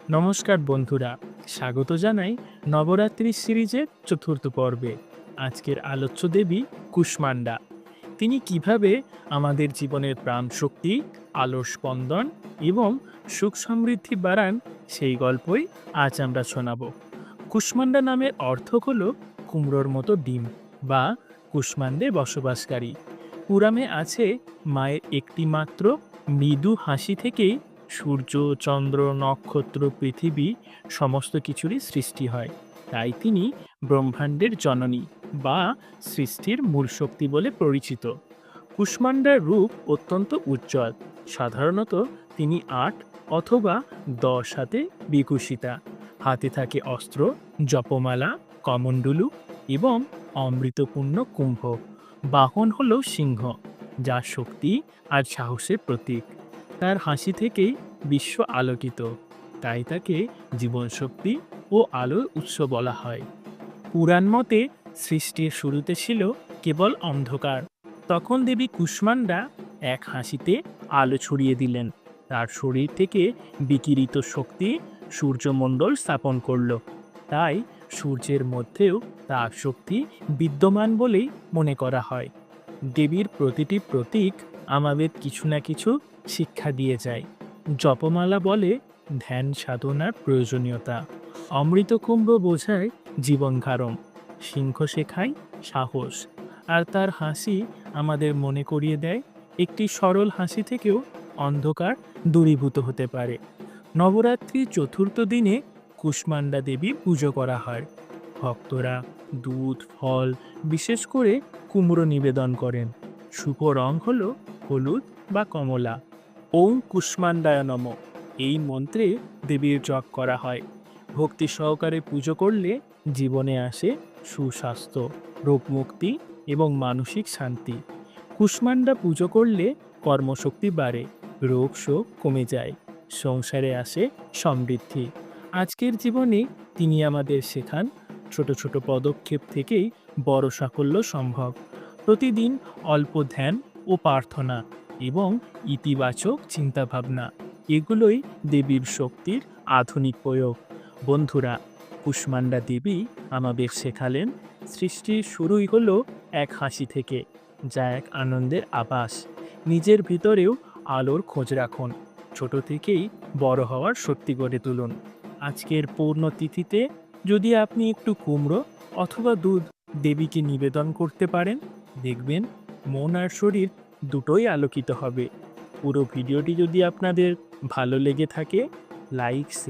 নমস্কার বন্ধুরা, স্বাগত জানাই নবরাত্রি সিরিজের চতুর্থ পর্বে। আজকের আলোচ্য দেবী কুষ্মান্ডা। তিনি কিভাবে আমাদের জীবনের প্রাণ শক্তি, আলোর স্পন্দন এবং সুখ সমৃদ্ধি বাড়ান, সেই গল্পই আজ আমরা শোনাব। কুষ্মান্ডা নামের অর্থ হল কুমড়োর মতো ডিম বা কুষ্মান্ডে বসবাসকারী। পুরাণে আছে মায়ের একটি মাত্র মৃদু হাসি থেকেই সূর্য, চন্দ্র, নক্ষত্র, পৃথিবী সমস্ত কিছুরই সৃষ্টি হয়। তাই তিনি ব্রহ্মাণ্ডের জননী বা সৃষ্টির মূল শক্তি বলে পরিচিত। কুষ্মান্ডার রূপ অত্যন্ত উজ্জ্বল। সাধারণত তিনি ৮ অথবা ১০ হাতে বিভূষিতা। হাতে থাকে অস্ত্র, জপমালা, কমণ্ডলু এবং অমৃতপূর্ণ কুম্ভ। বাহন হল সিংহ, যা শক্তি আর সাহসের প্রতীক। তার হাসি থেকেই বিশ্ব আলোকিত, তাই তাকে জীবনশক্তি ও আলোর উৎস বলা হয়। পুরাণ মতে সৃষ্টির শুরুতে ছিল কেবল অন্ধকার। তখন দেবী কুষ্মান্ডা এক হাসিতে আলো ছড়িয়ে দিলেন। তার শরীর থেকে বিকিরিত শক্তি সূর্যমণ্ডল স্থাপন করল। তাই সূর্যের মধ্যেও তার শক্তি বিদ্যমান বলেই মনে করা হয়। দেবীর প্রতিটি প্রতীক আমাদের কিছু না কিছু শিক্ষা দিয়ে যায়। জপমালা বলে ধ্যান সাধনার প্রয়োজনীয়তা, অমৃতকুম্ভ বোঝায় জীবন ধারণ, সিংহ শেখায় সাহস, আর তার হাসি আমাদের মনে করিয়ে দেয় একটি সরল হাসি থেকেও অন্ধকার দূরীভূত হতে পারে। নবরাত্রির চতুর্থ দিনে কুষ্মান্ডা দেবী পুজো করা হয়। ভক্তরা দুধ, ফল, বিশেষ করে কুমড়ো নিবেদন করেন। শুভ রং হল হলুদ বা কমলা। ওম কুষ্মান্ডায় নমঃ এই মন্ত্রে দেবীর জপ করা হয়। ভক্তি সহকারে পুজো করলে জীবনে আসে সুস্বাস্থ্য, রোগমুক্তি এবং মানসিক শান্তি। কুষ্মান্ডা পুজো করলে কর্মশক্তি বাড়ে, রোগ শোক কমে যায়, সংসারে আসে সমৃদ্ধি। আজকের জীবনে তিনি আমাদের শেখান ছোট ছোট পদক্ষেপ থেকেই বড় সাফল্য সম্ভব। প্রতিদিন অল্প ধ্যান ও প্রার্থনা এবং ইতিবাচক চিন্তাভাবনা, এগুলোই দেবীর শক্তির আধুনিক প্রয়োগ। বন্ধুরা, কুষ্মান্ডা দেবী আমাদের শেখালেন সৃষ্টির শুরুই হলো এক হাসি থেকে, যা এক আনন্দের আভাস। নিজের ভিতরেও আলোর খোঁজ রাখুন, ছোট থেকেই বড় হওয়ার শক্তি গড়ে তুলুন। আজকের পূর্ণতিথিতে যদি আপনি একটু কুমড়ো অথবা দুধ দেবীকে নিবেদন করতে পারেন, দেখবেন মন আর শরীর দুটোই আলোকিত হবে। পুরো ভিডিওটি যদি আপনাদের ভালো লেগে থাকে, লাইক